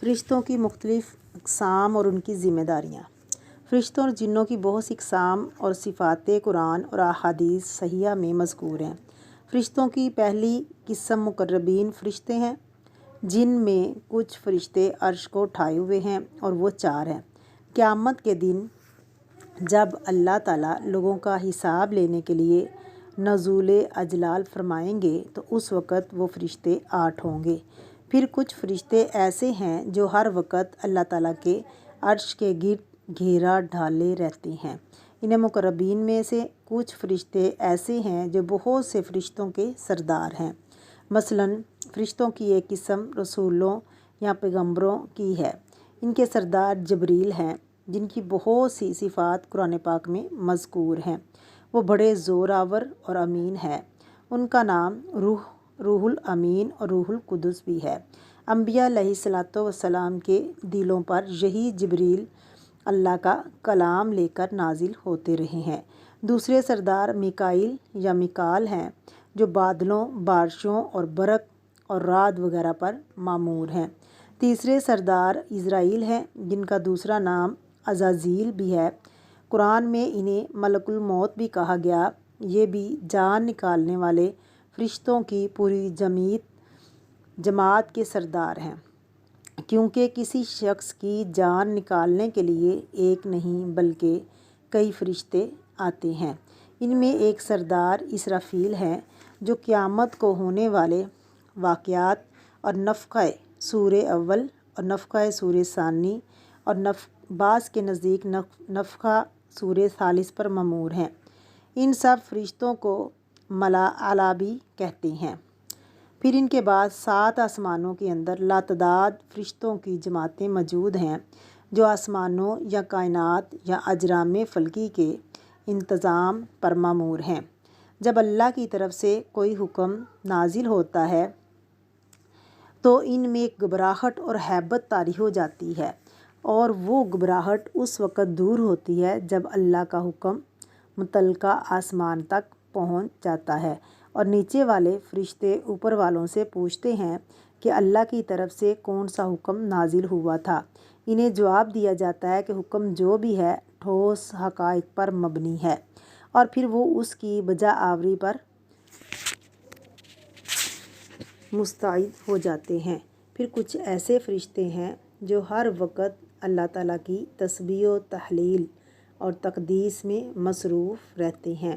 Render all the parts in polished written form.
فرشتوں کی مختلف اقسام اور ان کی ذمہ داریاں۔ فرشتوں اور جنوں کی بہت سی اقسام اور صفات قرآن اور احادیث صحیحہ میں مذکور ہیں۔ فرشتوں کی پہلی قسم مقربین فرشتے ہیں، جن میں کچھ فرشتے عرش کو اٹھائے ہوئے ہیں اور وہ 4 ہیں۔ قیامت کے دن جب اللہ تعالیٰ لوگوں کا حساب لینے کے لیے نزول اجلال فرمائیں گے تو اس وقت وہ فرشتے 8 ہوں گے۔ پھر کچھ فرشتے ایسے ہیں جو ہر وقت اللہ تعالیٰ کے عرش کے گرد گھیرا ڈھالے رہتے ہیں۔ انہیں مقربین میں سے کچھ فرشتے ایسے ہیں جو بہت سے فرشتوں کے سردار ہیں۔ مثلاً فرشتوں کی ایک قسم رسولوں یا پیغمبروں کی ہے۔ ان کے سردار جبریل ہیں، جن کی بہت سی صفات قرآن پاک میں مذکور ہیں۔ وہ بڑے زور آور اور امین ہے۔ ان کا نام روح الامین اور روح القدس بھی ہے۔ انبیاء علیہ الصلاۃ والسلام کے دلوں پر یہی جبریل اللہ کا کلام لے کر نازل ہوتے رہے ہیں۔ دوسرے سردار میکائیل یا میکال ہیں، جو بادلوں، بارشوں اور برق اور رعد وغیرہ پر مامور ہیں۔ تیسرے سردار عزرائیل ہیں، جن کا دوسرا نام عزازیل بھی ہے۔ قرآن میں انہیں ملک الموت بھی کہا گیا۔ یہ بھی جان نکالنے والے فرشتوں کی پوری جماعت کے سردار ہیں، کیونکہ کسی شخص کی جان نکالنے کے لیے ایک نہیں بلکہ کئی فرشتے آتے ہیں۔ ان میں ایک سردار اسرافیل ہیں، جو قیامت کو ہونے والے واقعات اور نفخہ صور اول اور نفخہ صور ثانی اور بعض کے نزدیک نفخہ صور ثالث پر مامور ہیں۔ ان سب فرشتوں کو ملائکہ بھی کہتے ہیں۔ پھر ان کے بعد 7 آسمانوں کے اندر لاتعداد فرشتوں کی جماعتیں موجود ہیں، جو آسمانوں یا کائنات یا اجرام فلکی کے انتظام پر مامور ہیں۔ جب اللہ کی طرف سے کوئی حکم نازل ہوتا ہے تو ان میں گھبراہٹ اور ہیبت طاری ہو جاتی ہے، اور وہ گھبراہٹ اس وقت دور ہوتی ہے جب اللہ کا حکم متعلقہ آسمان تک پہنچ جاتا ہے، اور نیچے والے فرشتے اوپر والوں سے پوچھتے ہیں کہ اللہ کی طرف سے کون سا حکم نازل ہوا تھا۔ انہیں جواب دیا جاتا ہے کہ حکم جو بھی ہے ٹھوس حقائق پر مبنی ہے، اور پھر وہ اس کی بجا آوری پر مستعد ہو جاتے ہیں۔ پھر کچھ ایسے فرشتے ہیں جو ہر وقت اللہ تعالیٰ کی تسبیح و تحلیل اور تقدیس میں مصروف رہتے ہیں۔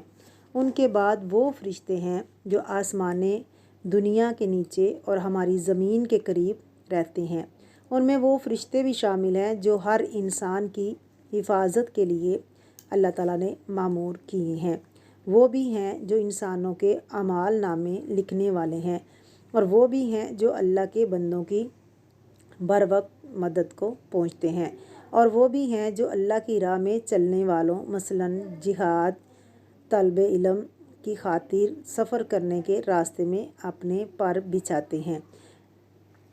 ان کے بعد وہ فرشتے ہیں جو آسمان دنیا کے نیچے اور ہماری زمین کے قریب رہتے ہیں۔ ان میں وہ فرشتے بھی شامل ہیں جو ہر انسان کی حفاظت کے لیے اللہ تعالیٰ نے مامور کیے ہیں۔ وہ بھی ہیں جو انسانوں کے اعمال نامے لکھنے والے ہیں، اور وہ بھی ہیں جو اللہ کے بندوں کی بروقت مدد کو پہنچتے ہیں، اور وہ بھی ہیں جو اللہ کی راہ میں چلنے والوں، مثلاً جہاد، طلب علم کی خاطر سفر کرنے کے راستے میں اپنے پر بچھاتے ہیں۔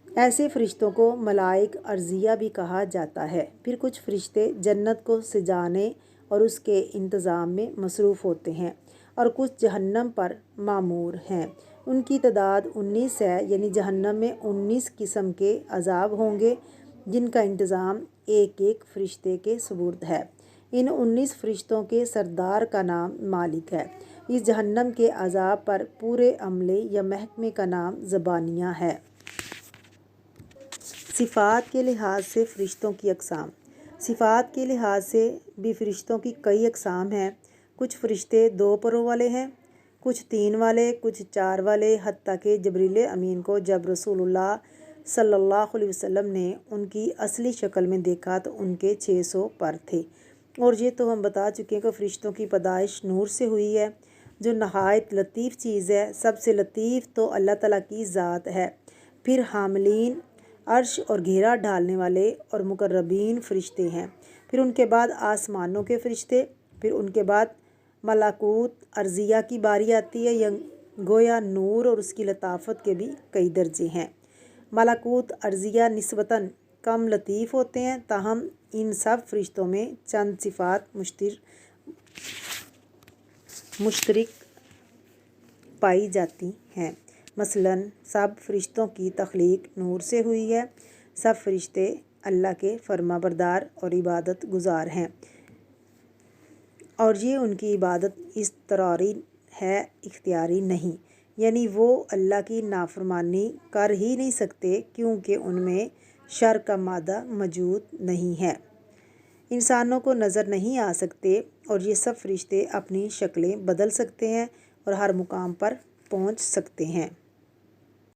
ایسے فرشتوں کو ملائکہ ارضیہ بھی کہا جاتا ہے۔ پھر کچھ فرشتے جنت کو سجانے اور اس کے انتظام میں مصروف ہوتے ہیں، اور کچھ جہنم پر مامور ہیں۔ ان کی تعداد 19 ہے، یعنی جہنم میں 19 قسم کے عذاب ہوں گے، جن کا انتظام ایک ایک فرشتے کے سپرد ہے۔ ان 19 فرشتوں کے سردار کا نام مالک ہے۔ اس جہنم کے عذاب پر پورے عملے یا محکمے کا نام زبانیہ ہے۔ صفات کے لحاظ سے فرشتوں کی اقسام۔ صفات کے لحاظ سے بھی فرشتوں کی کئی اقسام ہیں۔ کچھ فرشتے 2 پروں والے ہیں، کچھ 3 والے، کچھ 4 والے، حتیٰ کہ جبریل امین کو جب رسول اللہ صلی اللہ علیہ وسلم نے ان کی اصلی شکل میں دیکھا تو ان کے 600 پر تھے۔ اور یہ تو ہم بتا چکے ہیں کہ فرشتوں کی پیدائش نور سے ہوئی ہے، جو نہایت لطیف چیز ہے۔ سب سے لطیف تو اللہ تعالیٰ کی ذات ہے۔ پھر حاملین عرش اور گھیرا ڈھالنے والے اور مقربین فرشتے ہیں۔ پھر ان کے بعد آسمانوں کے فرشتے، پھر ان کے بعد ملکوت ارضیہ کی باری آتی ہے، گویا نور اور اس کی لطافت کے بھی کئی درجے ہیں۔ ملکوت ارضیہ نسبتاً کم لطیف ہوتے ہیں، تاہم ان سب فرشتوں میں چند صفات مشترک پائی جاتی ہیں۔ مثلاً سب فرشتوں کی تخلیق نور سے ہوئی ہے۔ سب فرشتے اللہ کے فرما بردار اور عبادت گزار ہیں، اور یہ ان کی عبادت اضطراری ہے، اختیاری نہیں، یعنی وہ اللہ کی نافرمانی کر ہی نہیں سکتے کیونکہ ان میں شر کا مادہ موجود نہیں ہے۔ انسانوں کو نظر نہیں آ سکتے، اور یہ سب فرشتے اپنی شکلیں بدل سکتے ہیں اور ہر مقام پر پہنچ سکتے ہیں۔